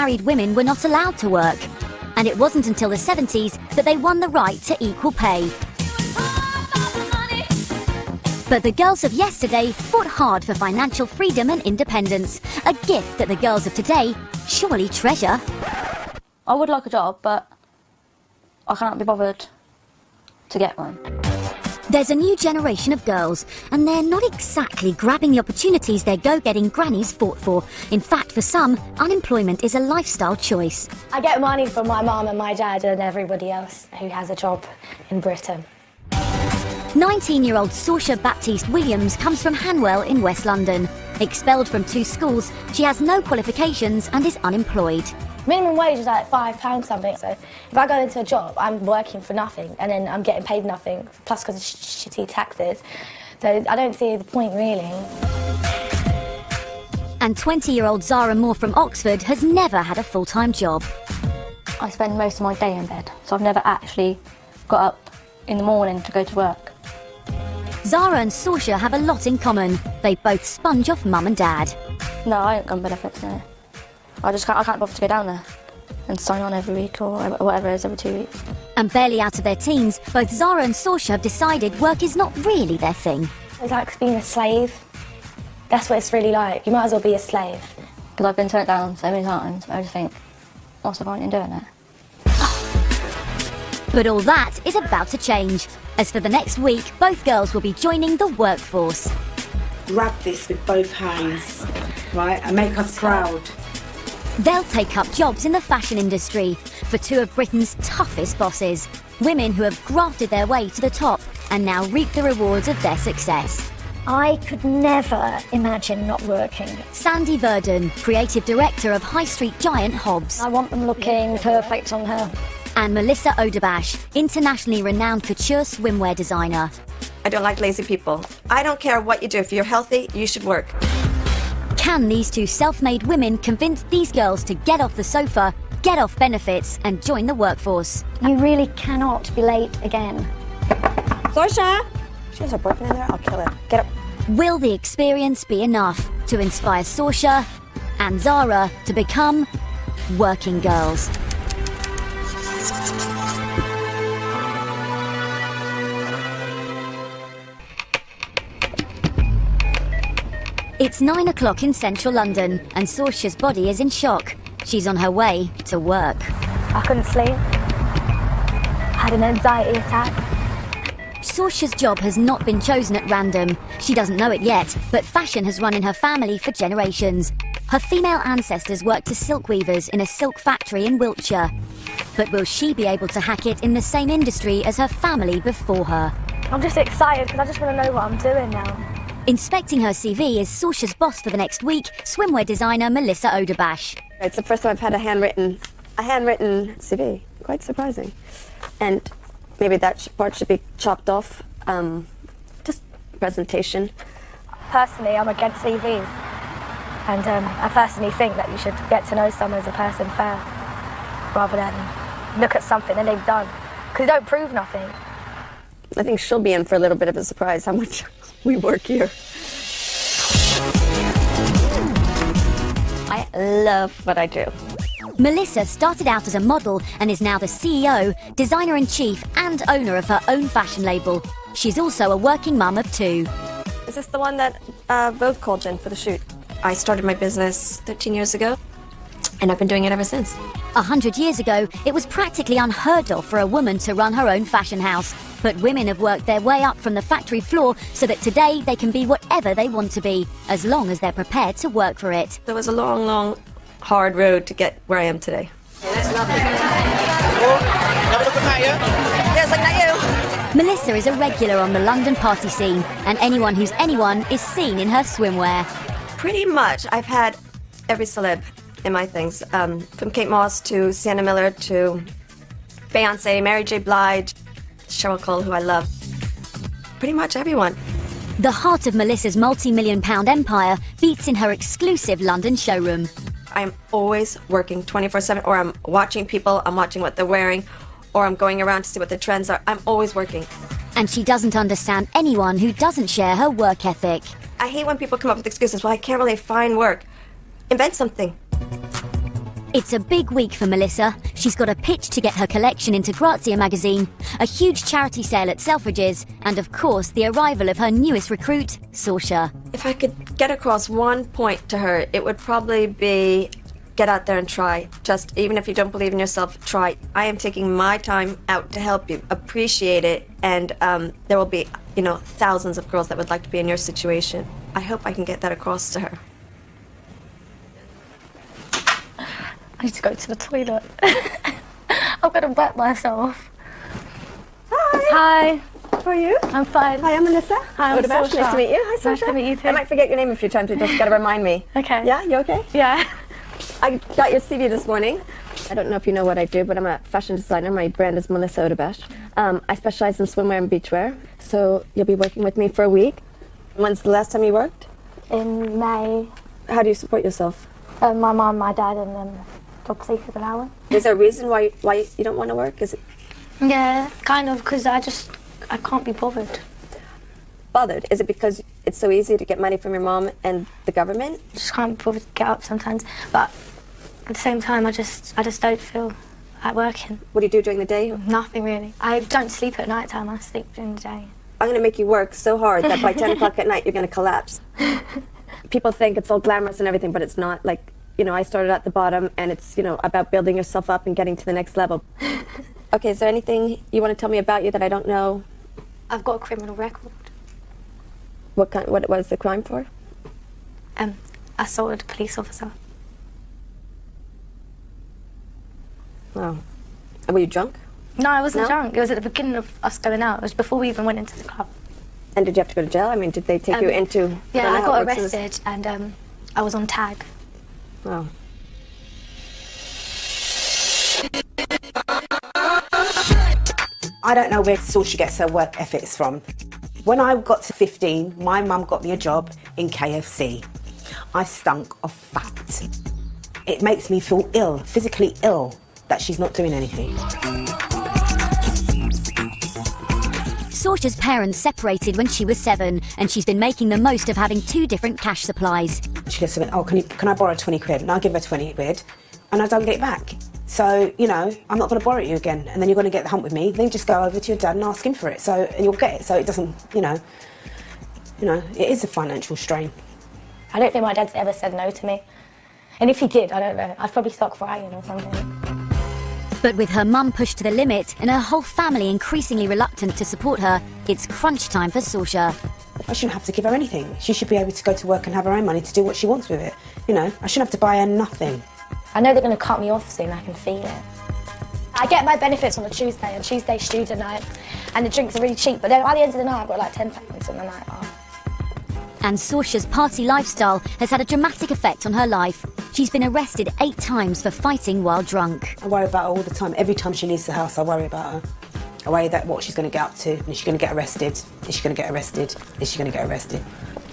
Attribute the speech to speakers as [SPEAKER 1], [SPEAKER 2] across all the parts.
[SPEAKER 1] married women were not allowed to work. And it wasn't until the 70s that they won the right to equal pay. But the girls of yesterday fought hard for financial freedom and independence, a gift that the girls of today surely treasure.
[SPEAKER 2] I would like a job, but I can't be bothered to get one.
[SPEAKER 1] There's a new generation of girls, and they're not exactly grabbing the opportunities their go-getting grannies fought for. In fact, for some, unemployment is a lifestyle choice.
[SPEAKER 3] I get money from my mum and my dad and everybody else who has a job in Britain.
[SPEAKER 1] 19-year-old Sorche Baptiste Williams comes from Hanwell in West London. Expelled from 2 schools, she has no qualifications and is unemployed.
[SPEAKER 3] Minimum wage is like £5 something, so if I go into a job, I'm working for nothing and then I'm getting paid nothing, plus because of shitty taxes. So I don't see the point really.
[SPEAKER 1] And 20-year-old Zara Moore from Oxford has never had a full-time job.
[SPEAKER 2] I spend most of my day in bed, so I've never actually got up in the morning to go to work.
[SPEAKER 1] Zara and Sorche have a lot in common. They both sponge off mum and dad.
[SPEAKER 2] No, I ain't got benefits, no. I can't bother to go down there and sign on every week or whatever it is, every 2 weeks.
[SPEAKER 1] And barely out of their teens, both Zara and Sorche have decided work is not really their thing.
[SPEAKER 3] It's like being a slave. That's what it's really like. You might as well be a slave.
[SPEAKER 2] Because I've been turned down so many times, I just think, what's the point in doing it?
[SPEAKER 1] But all that is about to change, as for the next week, both girls will be joining the workforce.
[SPEAKER 4] Grab this with both hands, right, and make us proud.
[SPEAKER 1] They'll take up jobs in the fashion industry for 2 of Britain's toughest bosses, women who have grafted their way to the top and now reap the rewards of their success.
[SPEAKER 5] I could never imagine not working.
[SPEAKER 1] Sandy Verdon, creative director of high street giant Hobbs.
[SPEAKER 5] I want them looking perfect on her.
[SPEAKER 1] And Melissa Oderbash, internationally renowned couture swimwear designer.
[SPEAKER 6] I don't like lazy people. I don't care what you do. If you're healthy, you should work.
[SPEAKER 1] Can these 2 self-made women convince these girls to get off the sofa, get off benefits and join the workforce?
[SPEAKER 5] You really cannot be late again.
[SPEAKER 6] Sorche! She has her boyfriend in there? I'll kill her. Get up.
[SPEAKER 1] Will the experience be enough to inspire Sorche and Zara to become working girls? It's 9 o'clock in central London and Sorche's body is in shock. She's on her way to work.
[SPEAKER 3] I couldn't sleep. I had an anxiety attack.
[SPEAKER 1] Sorche's job has not been chosen at random. She doesn't know it yet, but fashion has run in her family for generations. Her female ancestors worked as silk weavers in a silk factory in Wiltshire. But will she be able to hack it in the same industry as her family before her?
[SPEAKER 3] I'm just excited because I just want to know what I'm doing now.
[SPEAKER 1] Inspecting her CV is Sorche's boss for the next week, swimwear designer Melissa Oderbash.
[SPEAKER 6] It's the first time I've had a handwritten CV. Quite surprising. And maybe that part should be chopped off. Just presentation.
[SPEAKER 3] Personally, I'm against CVs. And I personally think that you should get to know someone as a person first, rather than look at something that they've done. Because it don't prove nothing.
[SPEAKER 6] I think she'll be in for a little bit of a surprise how much we work here. I love what I do.
[SPEAKER 1] Melissa started out as a model and is now the CEO, designer-in-chief and owner of her own fashion label. She's also a working mum of 2.
[SPEAKER 6] Is this the one that Vogue called in for the shoot? I started my business 13 years ago, and I've been doing it ever since.
[SPEAKER 1] 100 years ago, it was practically unheard of for a woman to run her own fashion house. But women have worked their way up from the factory floor so that today they can be whatever they want to be, as long as they're prepared to work for it.
[SPEAKER 6] There was a long, long, hard road to get where I am today. Yes, like that you.
[SPEAKER 1] Melissa is a regular on the London party scene, and anyone who's anyone is seen in her swimwear.
[SPEAKER 6] Pretty much. I've had every celeb in my things, from Kate Moss to Sienna Miller to Beyonce, Mary J. Blige, Cheryl Cole, who I love. Pretty much everyone.
[SPEAKER 1] The heart of Melissa's multi-million-pound empire beats in her exclusive London showroom.
[SPEAKER 6] I'm always working 24/7, or I'm watching people, I'm watching what they're wearing, or I'm going around to see what the trends are. I'm always working.
[SPEAKER 1] And she doesn't understand anyone who doesn't share her work ethic.
[SPEAKER 6] I hate when people come up with excuses. Well, I can't really find work. Invent something.
[SPEAKER 1] It's a big week for Melissa. She's got a pitch to get her collection into Grazia magazine, a huge charity sale at Selfridges, and of course the arrival of her newest recruit, Sorche.
[SPEAKER 6] If I could get across one point to her, it would probably be get out there and try. Just even if you don't believe in yourself, try. I am taking my time out to help you. Appreciate it. And there will be, thousands of girls that would like to be in your situation. I hope I can get that across to her.
[SPEAKER 3] I need to go to the toilet. I'm going to wet myself.
[SPEAKER 6] Hi.
[SPEAKER 3] Hi.
[SPEAKER 6] How are you?
[SPEAKER 3] I'm fine.
[SPEAKER 6] Hi, I'm Melissa.
[SPEAKER 3] Hi, I'm
[SPEAKER 6] Sorche. Nice to meet you. Hi, Sorche.
[SPEAKER 3] Nice to meet you too.
[SPEAKER 6] I might forget your name a few times, you just got to remind me.
[SPEAKER 3] Okay.
[SPEAKER 6] Yeah, you okay?
[SPEAKER 3] Yeah.
[SPEAKER 6] I got your CV this morning. I don't know if you know what I do, but I'm a fashion designer. My brand is Melissa Odebesh. I specialize in swimwear and beachwear, so you'll be working with me for a week. When's the last time you worked?
[SPEAKER 3] In May,
[SPEAKER 6] How do you support yourself?
[SPEAKER 3] my mum, my dad, and job seekers allowance.
[SPEAKER 6] Is there a reason why you don't want to work? Is it
[SPEAKER 3] Yeah, kind of, because I can't be bothered.
[SPEAKER 6] bothered? Is it because it's so easy to get money from your mom and the government?
[SPEAKER 3] Just can't be bothered to get up sometimes. But at the same time, I just don't feel like working.
[SPEAKER 6] What do you do during the day?
[SPEAKER 3] Nothing really. I don't sleep at night time. I sleep during the day.
[SPEAKER 6] I'm going to make you work so hard that by 10 o'clock at night you're going to collapse. People think it's all glamorous and everything, but it's not. Like, I started at the bottom, and it's, about building yourself up and getting to the next level. Okay, is there anything you want to tell me about you that I don't know?
[SPEAKER 3] I've got a criminal record.
[SPEAKER 6] What was the crime for?
[SPEAKER 3] I assaulted a police officer.
[SPEAKER 6] Wow. And were you drunk?
[SPEAKER 3] No, I wasn't
[SPEAKER 6] No?
[SPEAKER 3] drunk. It was at the beginning of us going out. It was before we even went into the club.
[SPEAKER 6] And did you have to go to jail? I mean, did they take you into...
[SPEAKER 3] Yeah, I
[SPEAKER 6] how
[SPEAKER 3] got
[SPEAKER 6] it works in this-
[SPEAKER 3] arrested and I was on tag.
[SPEAKER 6] Wow.
[SPEAKER 4] I don't know where Sorche gets her work ethics from. When I got to 15, my mum got me a job in KFC. I stunk of fat. It makes me feel ill, physically ill, that she's not doing anything.
[SPEAKER 1] Sorche's parents separated when she was 7, and she's been making the most of having 2 different cash supplies.
[SPEAKER 4] She goes to me, can I borrow 20 quid? And I'll give her 20 quid, and I don't get it back. So, I'm not going to borrow it you again, and then you're going to get the hump with me. Then just go over to your dad and ask him for it, and you'll get it. So it doesn't, it is a financial strain.
[SPEAKER 3] I don't think my dad's ever said no to me. And if he did, I don't know, I'd probably start crying or something.
[SPEAKER 1] But with her mum pushed to the limit and her whole family increasingly reluctant to support her, it's crunch time for Sorche.
[SPEAKER 4] I shouldn't have to give her anything. She should be able to go to work and have her own money to do what she wants with it. I shouldn't have to buy her nothing.
[SPEAKER 3] I know they're going to cut me off soon, I can feel it. I get my benefits on a Tuesday, and Tuesday student night, and the drinks are really cheap, but then at the end of the night I've got like 10 pounds on the night. Oh.
[SPEAKER 1] And Sorche's party lifestyle has had a dramatic effect on her life. She's been arrested 8 times for fighting while drunk.
[SPEAKER 4] I worry about her all the time. Every time she leaves the house, I worry about her. I worry that what she's going to get up to. Is she going to get arrested? Is she going to get arrested? Is she going to get arrested?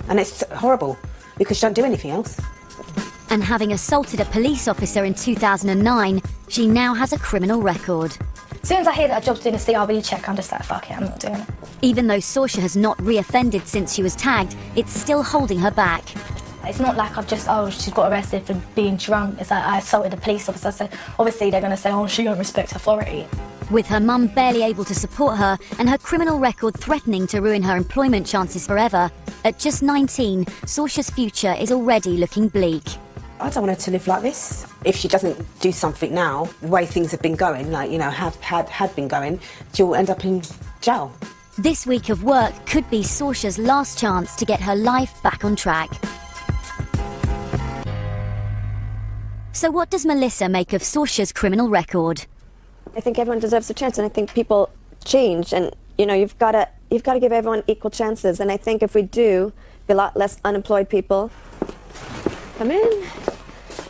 [SPEAKER 4] And it's horrible, because she don't do anything else.
[SPEAKER 1] And having assaulted a police officer in 2009, she now has a criminal record.
[SPEAKER 3] As soon as I hear that a job's doing a CRB check, I'm just like, fuck it, I'm not doing it.
[SPEAKER 1] Even though Sorche has not re-offended since she was tagged, it's still holding her back.
[SPEAKER 3] It's not like she's got arrested for being drunk. It's like I assaulted a police officer, so obviously they're going to say, she don't respect authority.
[SPEAKER 1] With her mum barely able to support her and her criminal record threatening to ruin her employment chances forever, at just 19, Sorche's future is already looking bleak.
[SPEAKER 4] I don't want her to live like this. If she doesn't do something now, the way things have been going, had been going, she'll end up in jail.
[SPEAKER 1] This week of work could be Sorche's last chance to get her life back on track. So what does Melissa make of Sorche's criminal record?
[SPEAKER 6] I think everyone deserves a chance, and I think people change, and you've got to give everyone equal chances. And I think if we do, be a lot less unemployed people. Come in,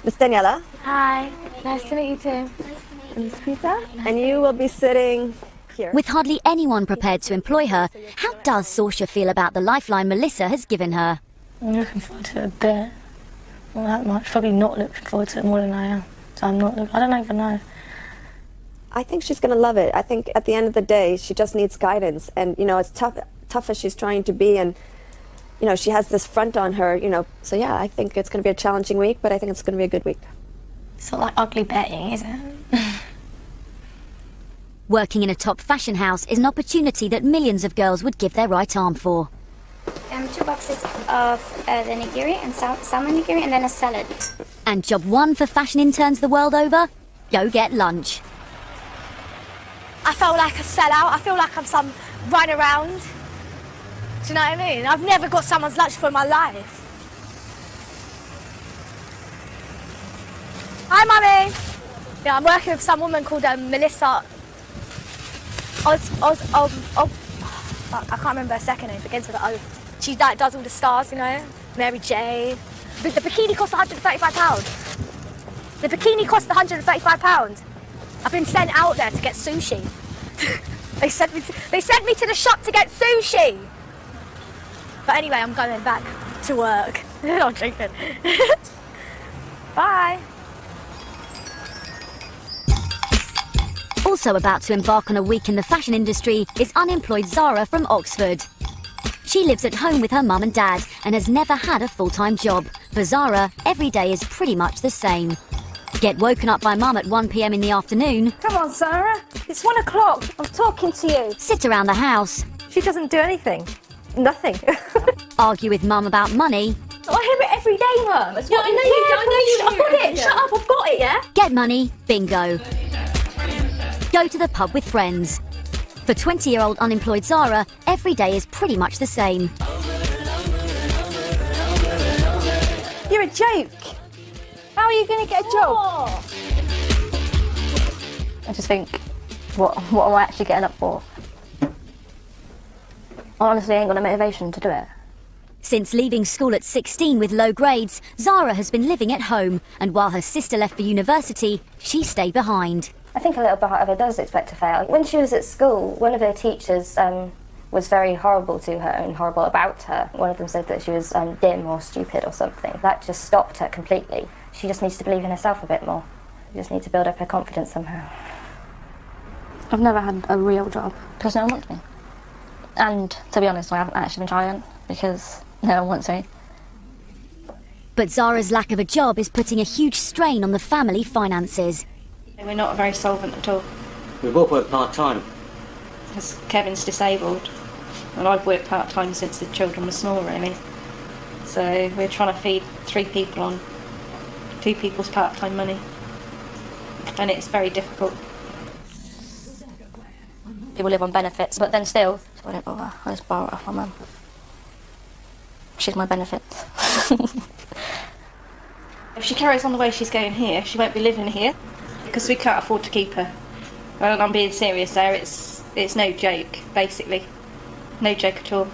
[SPEAKER 6] Miss Daniela.
[SPEAKER 3] Hi, nice to meet you too.
[SPEAKER 6] Miss Pizza. And you will be sitting here.
[SPEAKER 1] With hardly anyone prepared to employ her, how does Sorche feel about the lifeline Melissa has given her?
[SPEAKER 3] I'm looking forward to it a bit. Not that much. Probably not looking forward to it more than I am. So I don't even know.
[SPEAKER 6] I think she's going to love it. I think at the end of the day, she just needs guidance. And, as tough as she's trying to be, and, she has this front on her, So, yeah, I think it's going to be a challenging week, but I think it's going to be a good week.
[SPEAKER 5] It's not like ugly Betty, is it?
[SPEAKER 1] Working in a top fashion house is an opportunity that millions of girls would give their right arm for.
[SPEAKER 7] 2 boxes of the nigiri and salmon nigiri, and then a salad.
[SPEAKER 1] And job one for fashion interns the world over? Go get lunch.
[SPEAKER 3] I felt like a sellout. I feel like I'm some running around. Do you know what I mean? I've never got someone's lunch for my life. Hi, Mummy. Yeah, I'm working with some woman called Melissa. I can't remember her second name. Begins with an O. She does all the stars, you know. Mary J. The bikini cost £135. The bikini cost £135. I've been sent out there to get sushi. They sent me to the shop to get sushi. But anyway, I'm going back to work. I'm joking. Bye.
[SPEAKER 1] Also about to embark on a week in the fashion industry is unemployed Zara from Oxford. She lives at home with her mum and dad and has never had a full-time job. For Zara, every day is pretty much the same. Get woken up by mum at 1 p.m. in the afternoon.
[SPEAKER 3] Come on, Zara. It's 1 o'clock. I'm talking to you.
[SPEAKER 1] Sit around the house.
[SPEAKER 3] She doesn't do anything. Nothing.
[SPEAKER 1] Argue with mum about money.
[SPEAKER 3] I hear it every day, Mum. I know you. I've got it. Shut up. I've got it, yeah?
[SPEAKER 1] Get money. Bingo. Go to the pub with friends. For 20-year-old unemployed Zara, every day is pretty much the same.
[SPEAKER 3] You're a joke. How are you going to get a job?
[SPEAKER 2] I just think, what am I actually getting up for? I honestly ain't got a motivation to do it.
[SPEAKER 1] Since leaving school at 16 with low grades, Zara has been living at home, and while her sister left for university, she stayed behind.
[SPEAKER 2] I think a little part of her does expect to fail. When she was at school, one of her teachers was very horrible to her and horrible about her. One of them said that she was dim or stupid or something. That just stopped her completely. She just needs to believe in herself a bit more. She just needs to build up her confidence somehow. I've never had a real job because no one wants me. And to be honest, I haven't actually been trying because no one wants me.
[SPEAKER 1] But Zara's lack of a job is putting a huge strain on the family finances.
[SPEAKER 8] We're not very solvent at all.
[SPEAKER 9] We both work part-time.
[SPEAKER 8] Because Kevin's disabled, and I've worked part-time since the children were small, really. So we're trying to feed 3 people on 2 people's part-time money. And it's very difficult.
[SPEAKER 2] People live on benefits, but then still, so I don't bother. I just borrow it off my mum. She's my benefits.
[SPEAKER 8] If she carries on the way she's going here, she won't be living here, because we can't afford to keep her. And I'm being serious there, it's no joke, basically. No joke at all.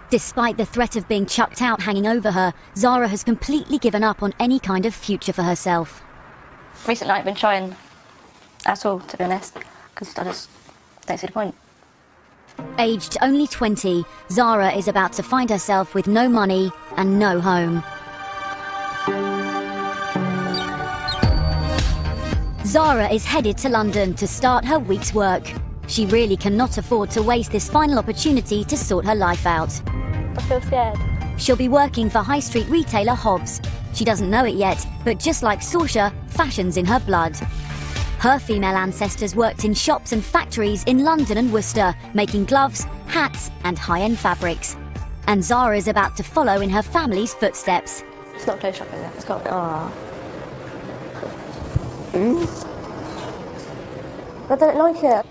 [SPEAKER 1] Despite the threat of being chucked out hanging over her, Zara has completely given up on any kind of future for herself.
[SPEAKER 2] Recently I've been trying at all, to be honest, because I just don't see the point.
[SPEAKER 1] Aged only 20, Zara is about to find herself with no money and no home. Zara is headed to London to start her week's work. She really cannot afford to waste this final opportunity to sort her life out.
[SPEAKER 3] I feel scared.
[SPEAKER 1] She'll be working for high street retailer Hobbs. She doesn't know it yet, but just like Sorche, fashion's in her blood. Her female ancestors worked in shops and factories in London and Worcester, making gloves, hats and high-end fabrics. And Zara is about to follow in her family's footsteps.
[SPEAKER 2] It's not close shop, is it? It's got to be... I don't like it.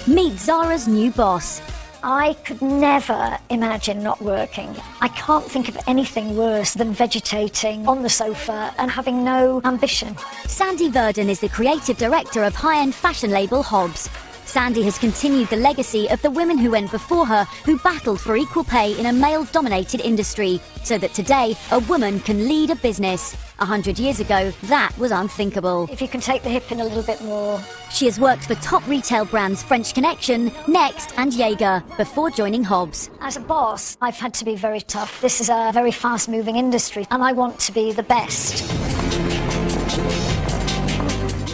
[SPEAKER 1] Meet Zara's new boss.
[SPEAKER 5] I could never imagine not working. I can't think of anything worse than vegetating on the sofa and having no ambition.
[SPEAKER 1] Sandy Verdon is the creative director of high-end fashion label Hobbs. Sandy has continued the legacy of the women who went before her, who battled for equal pay in a male-dominated industry, so that today a woman can lead a business. 100 years ago, that was unthinkable.
[SPEAKER 5] If you can take the hip in a little bit more.
[SPEAKER 1] She has worked for top retail brands French Connection, Next and Jaeger before joining Hobbs.
[SPEAKER 5] As a boss, I've had to be very tough. This is a very fast-moving industry, and I want to be the best.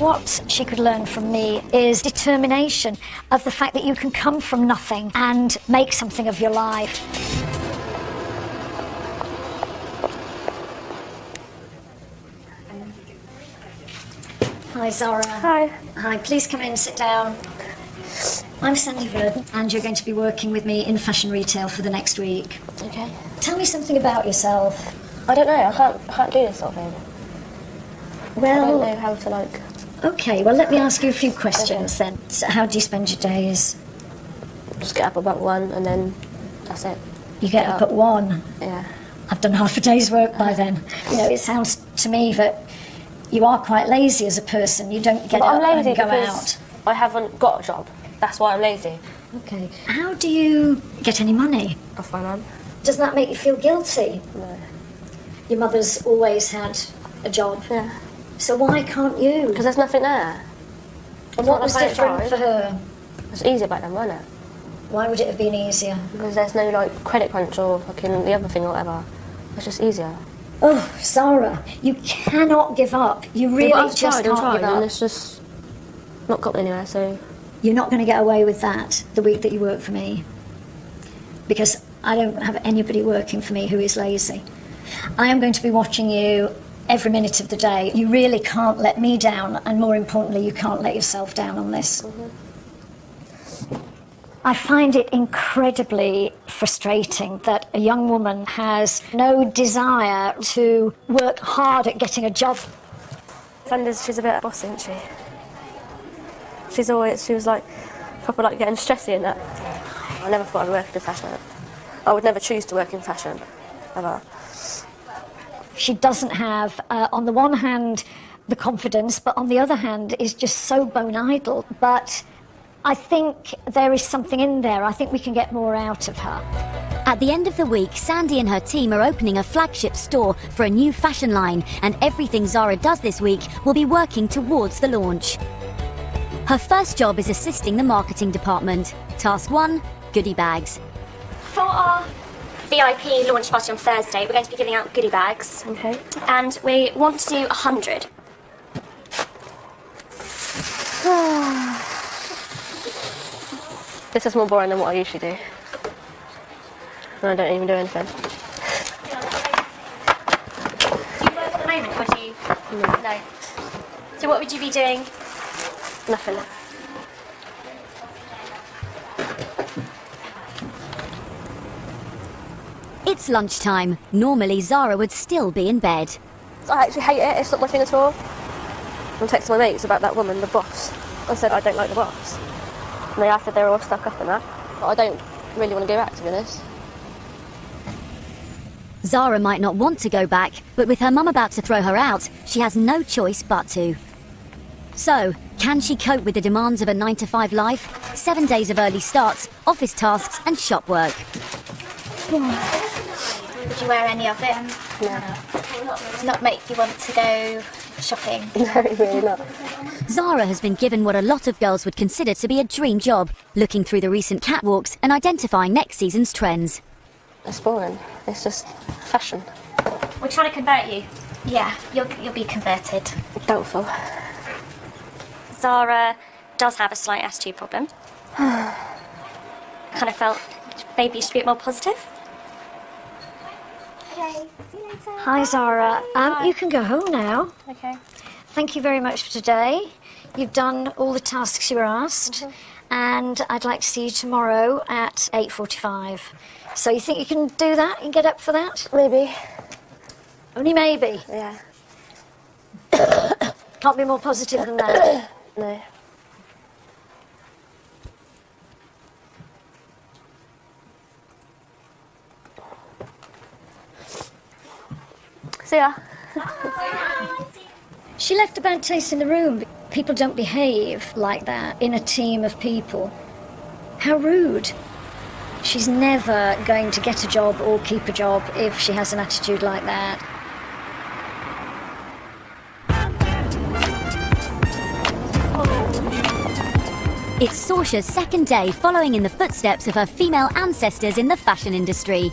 [SPEAKER 5] What she could learn from me is determination, of the fact that you can come from nothing and make something of your life. Hi, Zara.
[SPEAKER 3] Hi.
[SPEAKER 5] Hi, please come in, sit down. I'm Sandy Verdon, and you're going to be working with me in fashion retail for the next week.
[SPEAKER 3] Okay.
[SPEAKER 5] Tell me something about yourself.
[SPEAKER 3] I don't know. I can't do this sort of thing.
[SPEAKER 5] Well,
[SPEAKER 3] I don't know how to like.
[SPEAKER 5] Okay, well, let me ask you a few questions then. So how do you spend your days?
[SPEAKER 3] Just get up about 1 and then that's it.
[SPEAKER 5] You get up at 1?
[SPEAKER 3] Yeah.
[SPEAKER 5] I've done half a day's work by then. You know, it sounds to me that you are quite lazy as a person. You don't get up and go out.
[SPEAKER 3] I haven't got a job. That's why I'm lazy.
[SPEAKER 5] Okay. How do you get any money?
[SPEAKER 3] Off my mum.
[SPEAKER 5] Doesn't that make you feel guilty?
[SPEAKER 3] No.
[SPEAKER 5] Your mother's always had a job.
[SPEAKER 3] Yeah.
[SPEAKER 5] So why can't you?
[SPEAKER 3] Because there's nothing there.
[SPEAKER 5] And what was different for her?
[SPEAKER 3] It's easier back then, wasn't it?
[SPEAKER 5] Why would it have been easier?
[SPEAKER 3] Because there's no like credit crunch or fucking the other thing or whatever. It's just easier.
[SPEAKER 5] Oh, Zara, you cannot give up. You really just can't give up.
[SPEAKER 3] And it's just not got anywhere, so...
[SPEAKER 5] You're not going to get away with that the week that you work for me. Because I don't have anybody working for me who is lazy. I am going to be watching you every minute of the day. You really can't let me down, and more importantly, you can't let yourself down on this. I find it incredibly frustrating that a young woman has no desire to work hard at getting a job.
[SPEAKER 3] Sanders, she's a bit bossy, isn't she? She was like, proper like getting stressy and that. I never thought I'd work in fashion. I would never choose to work in fashion, ever.
[SPEAKER 5] She doesn't have, on the one hand, the confidence, but on the other hand, is just so bone idle. But I think there is something in there. I think we can get more out of her.
[SPEAKER 1] At the end of the week, Sandy and her team are opening a flagship store for a new fashion line, and everything Zara does this week will be working towards the launch. Her first job is assisting the marketing department. Task 1, goodie bags.
[SPEAKER 7] For our VIP launch party on Thursday, we're going to be giving out goodie bags.
[SPEAKER 3] Okay.
[SPEAKER 7] And we want to do 100.
[SPEAKER 3] This is more boring than what I usually do. And I don't even do anything.
[SPEAKER 7] Do you work at the moment, or do you? No. So what would you be doing?
[SPEAKER 3] Nothing.
[SPEAKER 1] It's lunchtime. Normally, Zara would still be in bed.
[SPEAKER 3] I actually hate it. It's not my thing at all. I'm texting my mates about that woman, the boss. I said I don't like the boss. And they said they're all stuck up in that. But I don't really want to go back, to be honest.
[SPEAKER 1] Zara might not want to go back, but with her mum about to throw her out, she has no choice but to. So, can she cope with the demands of a 9-to-5 life? 7 days of early starts, office tasks and shop work.
[SPEAKER 7] Would you wear any of it?
[SPEAKER 3] No.
[SPEAKER 7] Does not make you want to go shopping?
[SPEAKER 3] No, really not.
[SPEAKER 1] Zara has been given what a lot of girls would consider to be a dream job, looking through the recent catwalks and identifying next season's trends.
[SPEAKER 3] It's boring. It's just fashion.
[SPEAKER 7] We're trying to convert you. Yeah, you'll be converted.
[SPEAKER 3] Doubtful.
[SPEAKER 7] Zara does have a slight attitude problem. Kind of felt maybe you should be a bit more positive. Okay, see you later.
[SPEAKER 5] Hi, Zara. You can go home now.
[SPEAKER 7] Okay.
[SPEAKER 5] Thank you very much for today. You've done all the tasks you were asked, and I'd like to see you tomorrow at 8:45. So you think you can do that? You can get up for that?
[SPEAKER 3] Maybe.
[SPEAKER 5] Only maybe.
[SPEAKER 3] Yeah.
[SPEAKER 5] Can't be more positive than that.
[SPEAKER 3] No. See ya.
[SPEAKER 5] She left a bad taste in the room. People don't behave like that in a team of people. How rude. She's never going to get a job or keep a job if she has an attitude like that.
[SPEAKER 1] It's Sorche's second day following in the footsteps of her female ancestors in the fashion industry.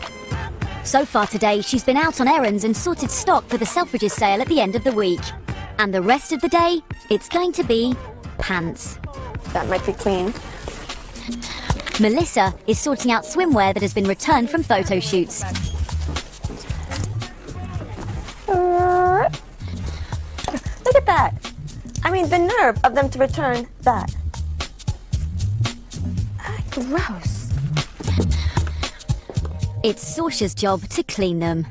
[SPEAKER 1] So far today, she's been out on errands and sorted stock for the Selfridges sale at the end of the week. And the rest of the day, it's going to be pants.
[SPEAKER 3] That might be clean.
[SPEAKER 1] Melissa is sorting out swimwear that has been returned from photo shoots.
[SPEAKER 3] Look at that.
[SPEAKER 6] I mean, the nerve of them to return that.
[SPEAKER 3] Gross.
[SPEAKER 1] It's Sorche's job to clean them.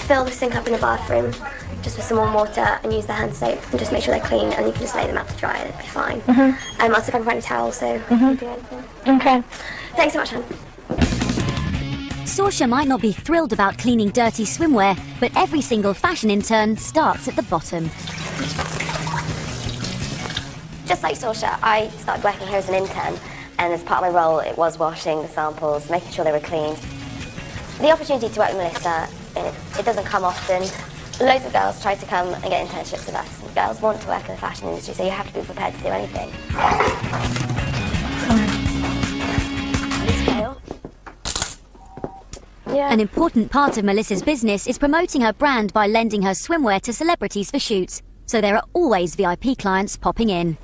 [SPEAKER 7] Fill the sink up in the bathroom just with some warm water and use the hand soap and just make sure they're clean, and you can just lay them out to dry. It'll be fine. I'll see if I can find a towel, so do anything.
[SPEAKER 3] Okay.
[SPEAKER 7] Thanks so much, hon.
[SPEAKER 1] Sorche might not be thrilled about cleaning dirty swimwear, but every single fashion intern starts at the bottom.
[SPEAKER 2] Just like Sorche, I started working here as an intern, and as part of my role, it was washing the samples, making sure they were clean. The opportunity to work with Melissa, it doesn't come often. Loads of girls try to come and get internships with us. Girls want to work in the fashion industry, so you have to be prepared to do anything.
[SPEAKER 3] Yeah.
[SPEAKER 1] An important part of Melissa's business is promoting her brand by lending her swimwear to celebrities for shoots, so there are always VIP clients popping in.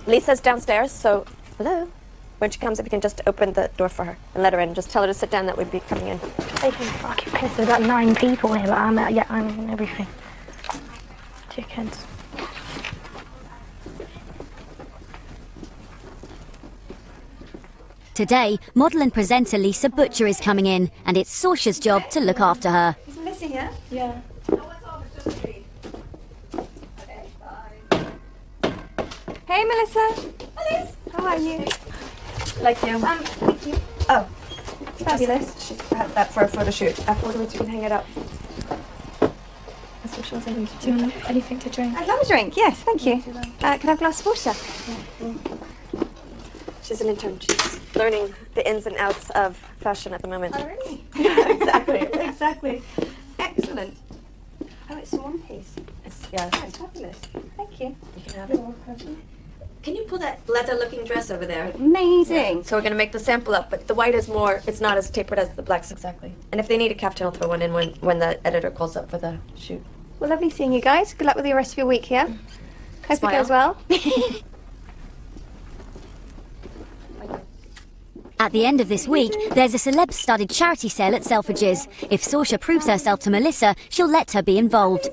[SPEAKER 6] Lisa's downstairs, so hello. When she comes, if you can just open the door for her and let her in. Just tell her to sit down, that we'd be coming in.
[SPEAKER 3] They can fucking piss. There's about 9 people here, but I'm in everything. Dickheads.
[SPEAKER 1] Today, model and presenter Lisa Butcher is coming in, and it's Sorche's job to look after her.
[SPEAKER 6] Is Melissa here? Yeah. Hey, Melissa. Alice. How are you? Like you. Thank you. Oh, fabulous. She had that for a photo shoot. Afterwards, you can hang it up. That's what she was saying.
[SPEAKER 3] Do you want anything to drink?
[SPEAKER 6] I'd love a drink. Yes, thank you. Can I have a glass of water? She's an intern. She's learning the ins and outs of fashion at the moment.
[SPEAKER 10] Oh, really?
[SPEAKER 6] Exactly. Excellent.
[SPEAKER 10] Oh, it's a one piece.
[SPEAKER 6] Yeah.
[SPEAKER 10] Oh, fabulous. Thank you.
[SPEAKER 6] You can have it. Can you pull that leather-looking dress over there?
[SPEAKER 10] Amazing.
[SPEAKER 6] So we're going to make the sample up, but the white is more, it's not as tapered as the blacks. Exactly. And if they need a caftan, I'll throw one in when the editor calls up for the shoot.
[SPEAKER 10] Well, lovely seeing you guys. Good luck with the rest of your week here. Hope
[SPEAKER 6] Smile.
[SPEAKER 10] it goes well.
[SPEAKER 1] At the end of this week, there's a celeb-studded charity sale at Selfridges. If Sorche proves herself to Melissa, she'll let her be involved.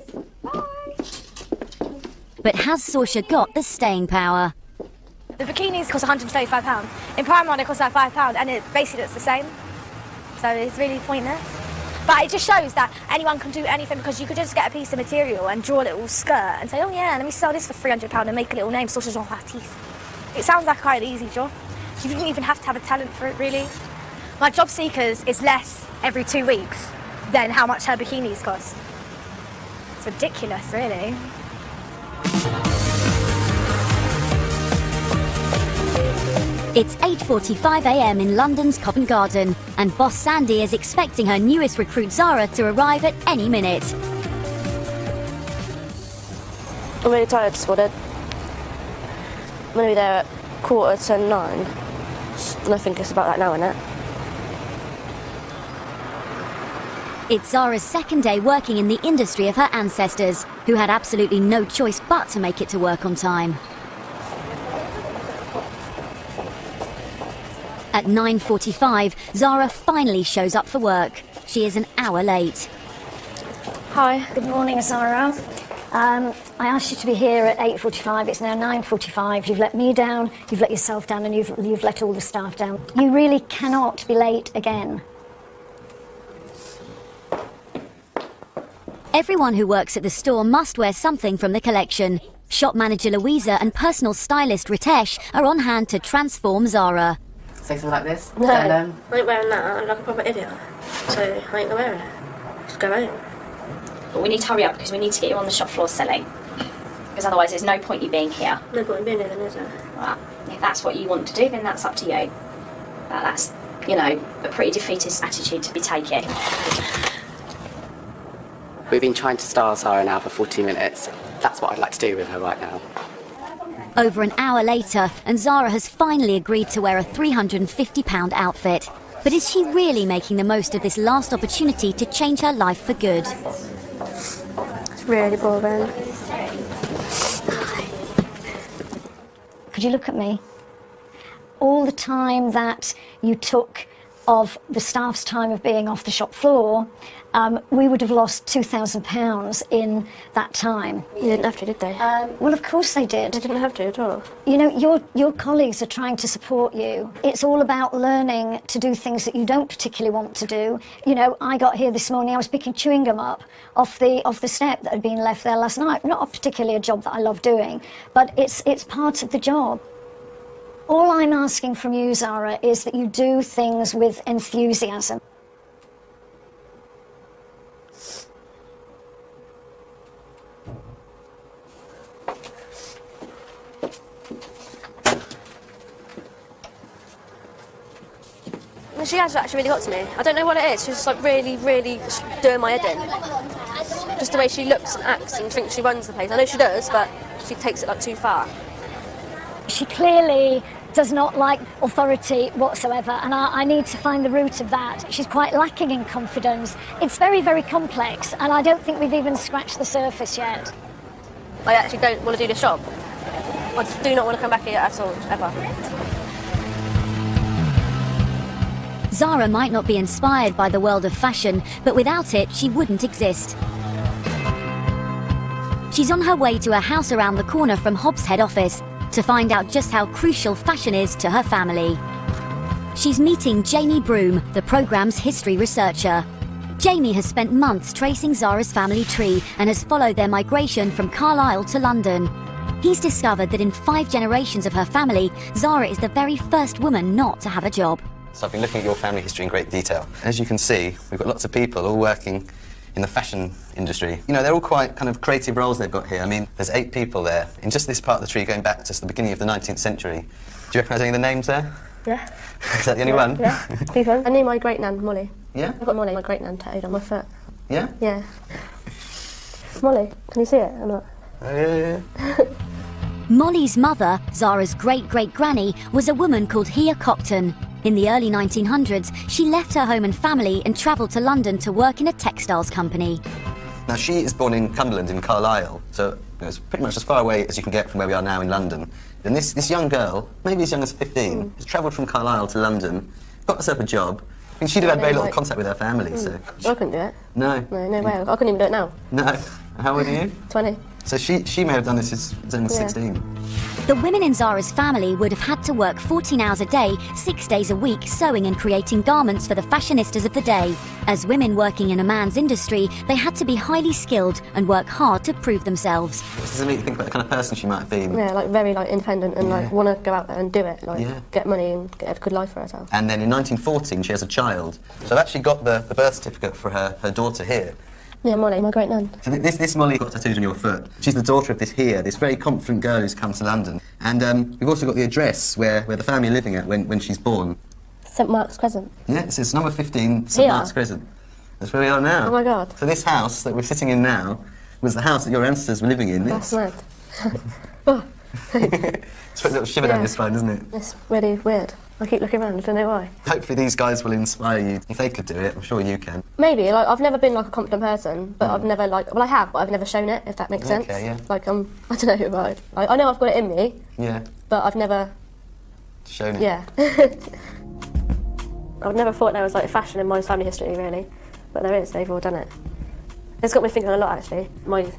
[SPEAKER 1] But has Sorche got the staying power?
[SPEAKER 3] The bikinis cost £135. In Primark, they cost like £5, and it basically looks the same. So it's really pointless. But it just shows that anyone can do anything, because you could just get a piece of material and draw a little skirt and say, oh yeah, let me sell this for £300 and make a little name, Sorche Jean Baptiste. It sounds like quite an easy job. You didn't even have to have a talent for it, really. My job seekers is less every 2 weeks than how much her bikinis cost. It's ridiculous, really.
[SPEAKER 1] It's 8:45 a.m. in London's Covent Garden, and boss Sandy is expecting her newest recruit Zara to arrive at any minute.
[SPEAKER 11] I'm really tired, Spotted. I'm going to be there at 8:45. And I think it's about that now, isn't it?
[SPEAKER 1] It's Zara's second day working in the industry of her ancestors, who had absolutely no choice but to make it to work on time. At 9:45, Zara finally shows up for work. She is an hour late.
[SPEAKER 5] Hi. Good morning, Zara. I asked you to be here at 8:45. It's now 9:45. You've let me down, you've let yourself down, and you've let all the staff down. You really cannot be late again.
[SPEAKER 1] Everyone who works at the store must wear something from the collection. Shop manager Louisa and personal stylist Ritesh are on hand to transform Zara.
[SPEAKER 12] Say something like this?
[SPEAKER 11] No, I ain't wearing that. I'm like a proper idiot. So I ain't gonna wear it. Just go home.
[SPEAKER 7] But we need to hurry up because we need to get you on the shop floor selling. Because otherwise there's no point you being here.
[SPEAKER 11] No point in being here then, is there?
[SPEAKER 7] Well, if that's what you want to do, then that's up to you. But that's, you know, a pretty defeatist attitude to be taking.
[SPEAKER 12] We've been trying to style Zara now for 40 minutes. That's what I'd like to do with her right now.
[SPEAKER 1] Over an hour later, and Zara has finally agreed to wear a £350 outfit. But is she really making the most of this last opportunity to change her life for good?
[SPEAKER 11] It's really boring.
[SPEAKER 5] Could you look at me? All the time that you took of the staff's time of being off the shop floor, we would have lost £2,000 in that time.
[SPEAKER 11] You didn't have to, did they?
[SPEAKER 5] Well, of course they did.
[SPEAKER 11] They didn't have to at all.
[SPEAKER 5] You know, your colleagues are trying to support you. It's all about learning to do things that you don't particularly want to do. You know, I got here this morning, I was picking chewing gum up off the step that had been left there last night. Not particularly a job that I love doing, but it's part of the job. All I'm asking from you, Zara, is that you do things with enthusiasm.
[SPEAKER 11] She has actually really got to me. I don't know what it is. She's just like really, really doing my head in. Just the way she looks and acts and thinks she runs the place. I know she does, but she takes it like too far.
[SPEAKER 5] She clearly does not like authority whatsoever, and I need to find the root of that. She's quite lacking in confidence. It's very, very complex, and I don't think we've even scratched the surface yet.
[SPEAKER 11] I actually don't want to do this job. I do not want to come back here at all, ever.
[SPEAKER 1] Zara might not be inspired by the world of fashion, but without it, she wouldn't exist. She's on her way to a house around the corner from Hobbs' head office to find out just how crucial fashion is to her family. She's meeting Jamie Broom, the programme's history researcher. Jamie has spent months tracing Zara's family tree and has followed their migration from Carlisle to London. He's discovered that in 5 generations of her family, Zara is the very first woman not to have a job.
[SPEAKER 13] So I've been looking at your family history in great detail. As you can see, we've got lots of people all working in the fashion industry. You know, they're all quite kind of creative roles they've got here. I mean, there's 8 people there in just this part of the tree going back to the beginning of the 19th century. Do you recognise any of the names there?
[SPEAKER 11] Yeah.
[SPEAKER 13] Is that the only one?
[SPEAKER 11] Yeah. People. I knew my great-nan, Molly.
[SPEAKER 13] Yeah?
[SPEAKER 11] I've got Molly, my great-nan, tattooed on my foot.
[SPEAKER 13] Yeah?
[SPEAKER 11] Yeah. Molly, can you see it or not?
[SPEAKER 13] Oh, yeah.
[SPEAKER 1] Molly's mother, Zara's great-great-granny, was a woman called Hia Cocton. In the early 1900s, she left her home and family and travelled to London to work in a textiles company.
[SPEAKER 13] Now, she is born in Cumberland in Carlisle, so it's pretty much as far away as you can get from where we are now in London. And this young girl, maybe as young as 15, has travelled from Carlisle to London, got herself a job. I mean, she'd have had very little contact with her family, so...
[SPEAKER 11] I couldn't do it.
[SPEAKER 13] No.
[SPEAKER 11] No way. I couldn't even do it now.
[SPEAKER 13] No. How old are you?
[SPEAKER 11] 20.
[SPEAKER 13] So she may have done this as young as 16.
[SPEAKER 1] The women in Zara's family would have had to work 14 hours a day, 6 days a week, sewing and creating garments for the fashionistas of the day. As women working in a man's industry, they had to be highly skilled and work hard to prove themselves.
[SPEAKER 13] Does it make you think about the kind of person she might have been?
[SPEAKER 11] Yeah, like very like independent and like want to go out there and do it, like get money and get a good life for herself.
[SPEAKER 13] And then in 1914 she has a child. So I've actually got the birth certificate for her daughter here.
[SPEAKER 11] Yeah, Molly, my great-nan.
[SPEAKER 13] So this Molly got tattooed on your foot. She's the daughter of this very confident girl who's come to London. And we've also got the address where the family are living at when she's born.
[SPEAKER 11] St Mark's Crescent.
[SPEAKER 13] Yeah, it's number 15, St Mark's Crescent. That's where we are now.
[SPEAKER 11] Oh my God.
[SPEAKER 13] So this house that we're sitting in now was the house that your ancestors were living in.
[SPEAKER 11] That's mad. Oh.
[SPEAKER 13] It's put a little shiver down your spine, doesn't it?
[SPEAKER 11] It's really weird. I keep looking around, I don't know why.
[SPEAKER 13] Hopefully these guys will inspire you. If they could do it, I'm sure you can.
[SPEAKER 11] Maybe, like, I've never been like a confident person, but I've never well I have, but I've never shown it, if that makes sense.
[SPEAKER 13] Yeah.
[SPEAKER 11] Like, I don't know about it. I know I've got it in me.
[SPEAKER 13] Yeah.
[SPEAKER 11] But I've never...
[SPEAKER 13] shown it.
[SPEAKER 11] Yeah. I've never thought there was like fashion in my family history, really. But there is, they've all done it. It's got me thinking a lot, actually. My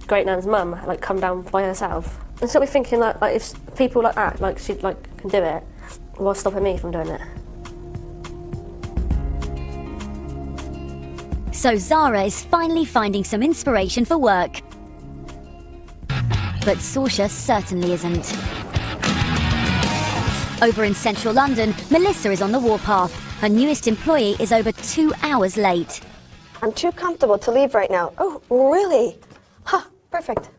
[SPEAKER 11] great-nan's mum, like, come down by herself. It's got me thinking, like if people like that, like, she like can do it, what's stopping me from doing it?
[SPEAKER 1] So Zara is finally finding some inspiration for work. But Sorche certainly isn't. Over in central London, Melissa is on the warpath. Her newest employee is over 2 hours late.
[SPEAKER 6] I'm too comfortable to leave right now. Oh, really? Huh, perfect.